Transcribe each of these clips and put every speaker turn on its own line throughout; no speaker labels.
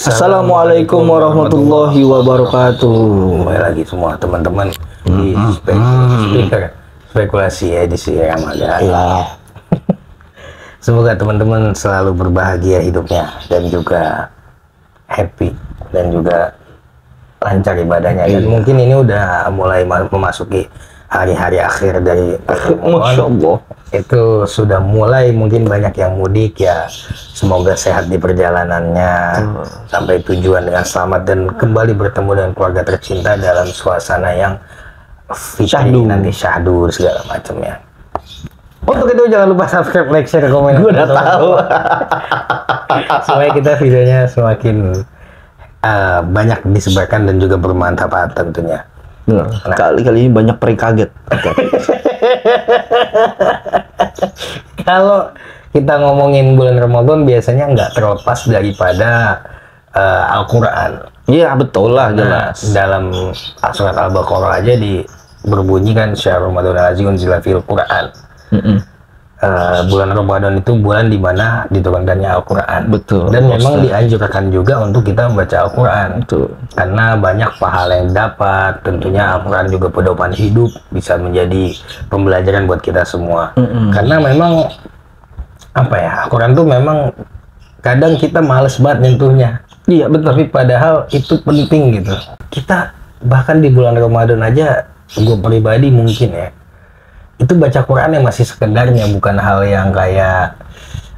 Assalamualaikum warahmatullahi wabarakatuh.
Kembali lagi semua teman-teman di spekulasi edisi Ramadan.
Ya.
Semoga teman-teman selalu berbahagia hidupnya dan juga happy dan juga lancar ibadahnya. Dan mungkin ini udah mulai memasuki hari-hari akhir dari
Masya Allah.
Itu sudah mulai mungkin banyak yang mudik ya. Semoga sehat di perjalanannya sampai tujuan dengan selamat dan kembali bertemu dengan keluarga tercinta dalam suasana yang fitri, nanti syahdu segala macamnya. Untuk itu jangan lupa subscribe, like, share, komen.
Gue udah tahu.
Supaya kita videonya semakin banyak disebarkan dan juga bermanfaat tentunya.
Nah, kali-kali ini banyak prank kaget.
Kalau kita ngomongin bulan Ramadan biasanya nggak terlepas daripada Al-Quran.
Iya betul lah, jelas.
Dalam surat Al-Baqarah aja berbunyi kan syahrul Ramadan allazi unzila fil Quran. Bulan Ramadan itu bulan dimana diturunkannya Al-Quran.
Betul.
Dan memang dianjurkan juga untuk kita membaca Al-Quran.
Betul.
Karena banyak pahala yang dapat. Tentunya Al-Quran juga pedoman hidup, bisa menjadi pembelajaran buat kita semua. Karena memang apa ya, Al-Quran tuh memang kadang kita males banget nyentuhnya.
Iya betul.
Tapi padahal itu penting gitu. Kita bahkan di bulan Ramadan aja, gue pribadi mungkin ya, itu baca Quran yang masih sekedarnya, bukan hal yang kayak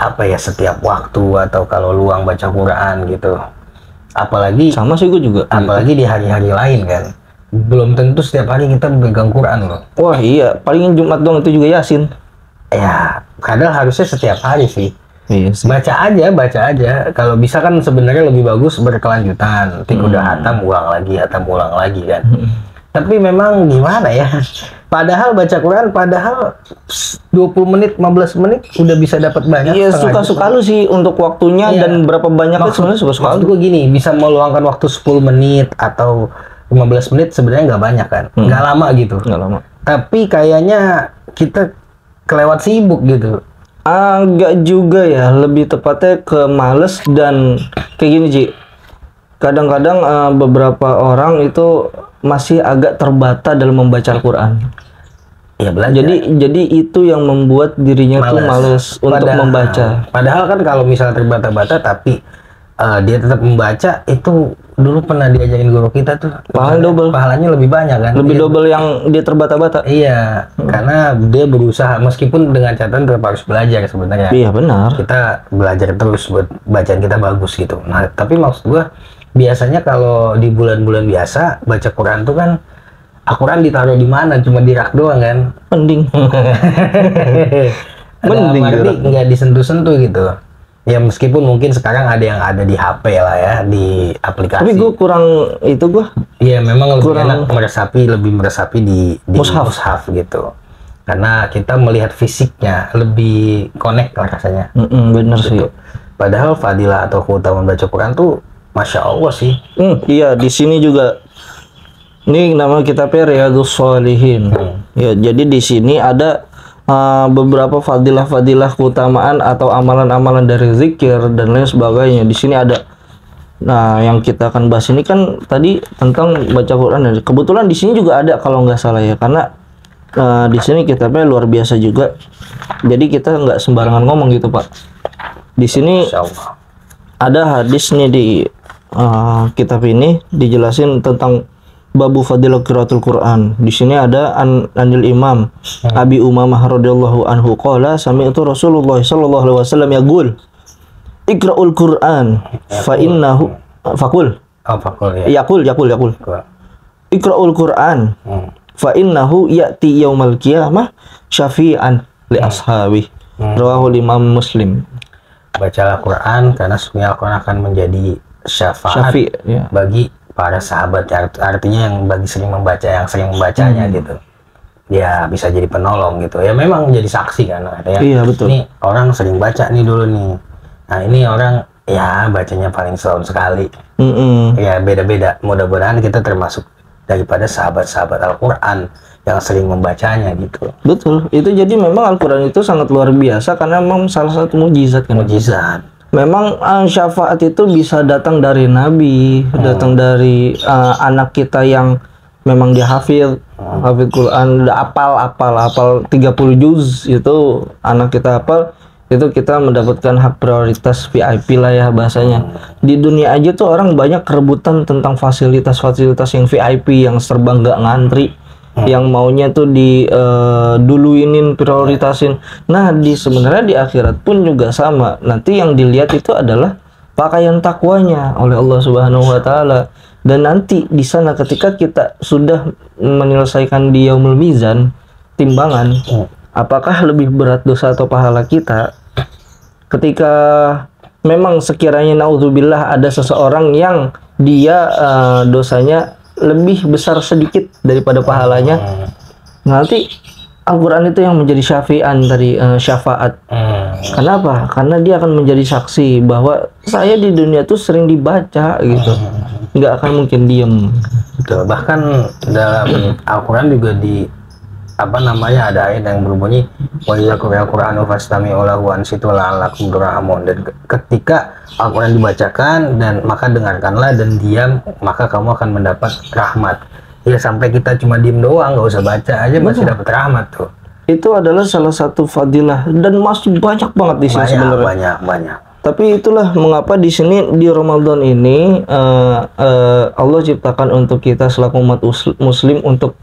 apa ya setiap waktu atau kalau luang baca Quran gitu. Apalagi
sama sih gue juga.
Apalagi di hari-hari lain kan, belum tentu setiap hari kita memegang Quran loh.
Wah iya, paling Jumat doang itu juga Yasin.
Ya, kadang harusnya setiap hari sih.
Iya sih.
Baca aja. Kalau bisa kan sebenarnya lebih bagus berkelanjutan. Nanti udah hatam ulang lagi kan. Tapi memang gimana ya? Padahal baca Quran, 20 menit, 15 menit udah bisa dapat banyak.
Iya, suka-suka lu sih untuk waktunya dan berapa banyaknya sebenarnya suka-suka lu.
Gue gini, bisa meluangkan waktu 10 menit atau 15 menit sebenarnya nggak banyak kan. Nggak lama gitu.
Nggak lama.
Tapi kayaknya kita kelewat sibuk gitu.
Enggak juga ya, lebih tepatnya ke males dan kayak gini Ji. Kadang-kadang beberapa orang itu masih agak terbata dalam membaca Al-Quran.
Ya belajar.
Jadi itu yang membuat dirinya tuh males untuk membaca.
Padahal kan kalau misalnya terbata-bata tapi dia tetap membaca, itu dulu pernah diajarin guru kita tuh. Pahalanya lebih banyak kan.
Lebih double yang dia terbata-bata.
Iya, karena dia berusaha meskipun dengan catatan tetap harus belajar sebenarnya.
Iya benar.
Kita belajar terus buat bacaan kita bagus gitu. Nah, tapi maksud gua biasanya kalau di bulan-bulan biasa baca Quran tuh kan Al-Quran ditaruh di mana? Cuma di rak doang kan?
Mending.
Mending nggak disentuh-sentuh gitu. Ya meskipun mungkin sekarang ada yang ada di HP lah ya, di aplikasi.
Tapi gue kurang itu gue.
Iya memang lebih enak lebih meresapi di mushaf gitu. Karena kita melihat fisiknya lebih connect lah rasanya.
Bener
gitu.
sih.
Padahal fadilah atau keutamaan baca Quran tuh Masya Allah sih.
Iya, di sini juga. Ini nama kitabnya Riyadhus Shalihin. Ya, jadi di sini ada beberapa fadilah-fadilah keutamaan atau amalan-amalan dari zikir dan lain sebagainya. Di sini ada. Nah, yang kita akan bahas ini kan tadi tentang baca Quran. Kebetulan di sini juga ada kalau nggak salah ya, karena di sini kitabnya luar biasa juga. Jadi kita nggak sembarangan ngomong gitu Pak. Di sini ada hadis nih di kitab ini dijelasin tentang babu fadilah qiraatul Quran. Di sini ada anil Imam Abi Umamah radhiyallahu anhu qala sami'tu Rasulullah sallallahu alaihi wasallam yaqul iqra'ul Quran fa innahu faqul yaqul iqra'ul Quran fa innahu ya'ti yaumal qiyamah syafi'an li ashabi rawahu Imam Muslim.
Bacalah Quran karena sesungguhnya Al-Quran akan menjadi syafaat bagi para sahabat, artinya yang sering membacanya gitu. Ya bisa jadi penolong gitu. Ya memang menjadi saksi kan. Ya.
Iya betul.
Ini orang sering baca nih dulu nih. Nah ini orang ya bacanya paling setahun sekali. Ya beda-beda. Mudah-mudahan kita termasuk daripada sahabat-sahabat Al-Quran yang sering membacanya gitu.
Betul. Itu jadi memang Al-Quran itu sangat luar biasa karena memang salah satu mujizat kan.
Mujizat.
memang syafaat itu bisa datang dari nabi, datang dari anak kita yang memang dia hafid Quran, udah hafal 30 juz, itu anak kita hafal, itu kita mendapatkan hak prioritas VIP lah ya bahasanya. Di dunia aja tuh orang banyak rebutan tentang fasilitas-fasilitas yang VIP, yang serba nggak ngantri, yang maunya tuh duluinin, prioritasin. Nah, sebenarnya di akhirat pun juga sama. Nanti yang dilihat itu adalah pakaian takwanya oleh Allah Subhanahu wa taala. Dan nanti di sana ketika kita sudah menyelesaikan di yaumul mizan, timbangan, apakah lebih berat dosa atau pahala kita, ketika memang sekiranya naudzubillah ada seseorang yang dia dosanya lebih besar sedikit daripada pahalanya, nanti Al-Quran itu yang menjadi syafi'an dari syafaat. Kenapa? Karena dia akan menjadi saksi bahwa saya di dunia tuh sering dibaca gitu, nggak akan mungkin diem.
Betul. Bahkan dalam Al-Quran juga ada ayat yang berbunyi wa idza quri'al Qur'anu fastami'u lahu wa ansitu la'allakum turhamun. Dan ketika Al-Quran dibacakan dan maka dengarkanlah dan diam, maka kamu akan mendapat rahmat. Ya sampai kita cuma diem doang, nggak usah baca aja masih dapat rahmat tuh. Itu
adalah salah satu fadilah dan masih banyak banget di sini sebenarnya.
Banyak.
Tapi itulah mengapa di sini di Ramadan ini Allah ciptakan untuk kita selaku umat muslim untuk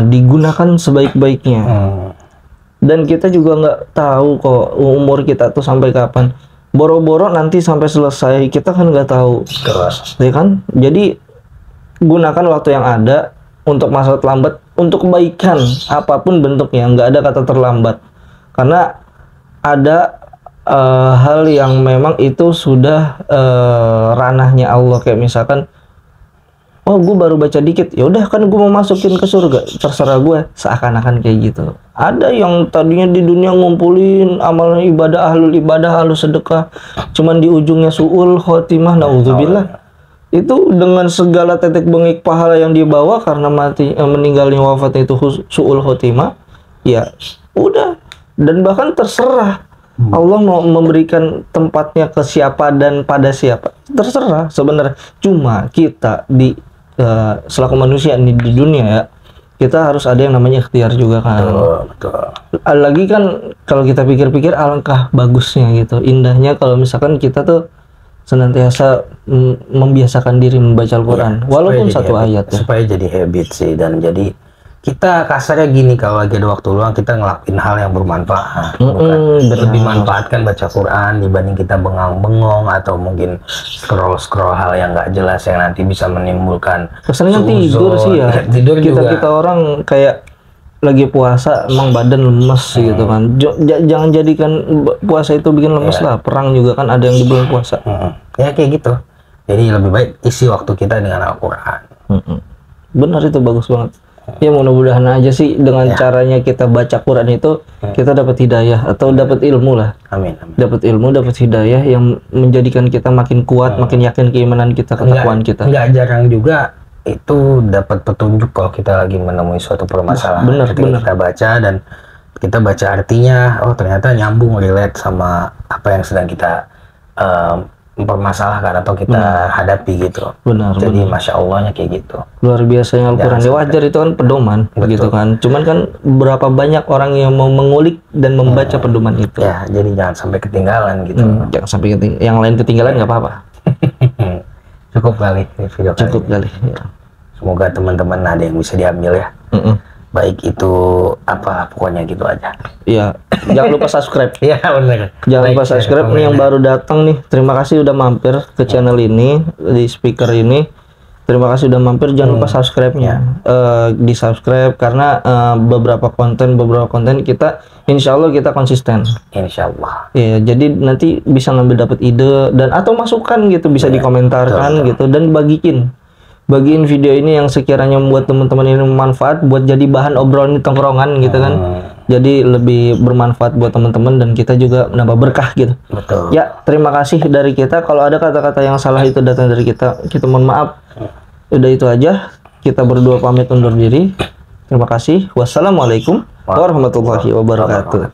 digunakan sebaik-baiknya. Dan kita juga nggak tahu kok umur kita tuh sampai kapan. Boro-boro nanti sampai selesai kita kan nggak tahu. Ya kan? Jadi gunakan waktu yang ada untuk masa terlambat, untuk kebaikan apapun bentuknya. Nggak ada kata terlambat. Karena ada hal yang memang itu sudah ranahnya Allah, kayak misalkan oh gue baru baca dikit, ya udah kan gue mau masukin ke surga, terserah gue, seakan-akan kayak gitu. Ada yang tadinya di dunia ngumpulin amal ibadah, ahlul sedekah, cuman di ujungnya su'ul khotimah, naudzubillah. Itu dengan segala tetek bengek pahala yang dibawa karena meninggalnya wafatnya itu su'ul khotimah, ya udah. Dan bahkan terserah Allah mau memberikan tempatnya ke siapa dan pada siapa, terserah sebenarnya. Cuma kita selaku manusia ini di dunia ya, kita harus ada yang namanya ikhtiar juga kan.
Betul.
Lagi kan kalau kita pikir-pikir alangkah bagusnya gitu, indahnya kalau misalkan kita tuh senantiasa membiasakan diri membaca Al-Quran, walaupun satu ayat ya.
Supaya jadi habit sih, dan jadi kita kasarnya gini, kalau lagi ada waktu luang kita ngelakuin hal yang bermanfaat, lebih manfaatkan baca Quran dibanding kita bengang-bengong atau mungkin scroll hal yang nggak jelas yang nanti bisa menimbulkan
kesannya tidur sih ya.
Tidur
kita orang kayak lagi puasa emang badan lemes gitu kan. Jangan jadikan puasa itu bikin lemes lah. Perang juga kan ada yang di bulan puasa.
Ya kayak gitu. Jadi lebih baik isi waktu kita dengan Al-Quran.
Benar, itu bagus banget. Ya mudah-mudahan aja sih dengan caranya kita baca Quran itu kita dapat hidayah atau dapat ilmu lah.
Amin.
Dapat ilmu, dapat hidayah yang menjadikan kita makin kuat, makin yakin keimanan kita, ketakwaan kita.
Nggak jarang juga itu dapat petunjuk kalau kita lagi menemui suatu permasalahan.
Benar.
Kita baca dan kita baca artinya, oh ternyata nyambung, relate sama apa yang sedang kita mempermasalahkan atau kita hadapi gitu.
Benar.
Jadi masya Allahnya kayak gitu.
Luar biasanya Al-Quran. Ya wajar, itu kan pedoman, gitu kan. Cuman kan berapa banyak orang yang mau mengulik dan membaca pedoman itu.
Ya, jadi jangan sampai ketinggalan gitu.
Jangan sampai yang lain ketinggalan nggak apa-apa.
Cukup kali video kali.
Cukup kali. Ya.
Semoga teman-teman ada yang bisa diambil ya. Baik itu apa, pokoknya gitu aja.
Iya, jangan lupa subscribe.
Iya benar.
Jangan lupa subscribe nih yang baru datang nih. Terima kasih udah mampir ke channel ini, di speaker ini. Terima kasih udah mampir. Jangan lupa subscribe-nya. Di subscribe karena beberapa konten kita, insya Allah kita konsisten.
Insya Allah.
Iya, jadi nanti bisa ngambil dapat ide dan atau masukan gitu, bisa dikomentarkan gitu, dan bagiin video ini yang sekiranya membuat teman-teman ini bermanfaat buat jadi bahan obrolan di tongkrongan gitu kan. Jadi lebih bermanfaat buat teman-teman dan kita juga menambah berkah gitu.
Betul.
Ya, terima kasih dari kita. Kalau ada kata-kata yang salah itu datang dari kita mohon maaf. Udah itu aja. Kita berdua pamit undur diri. Terima kasih. Wassalamualaikum warahmatullahi wabarakatuh.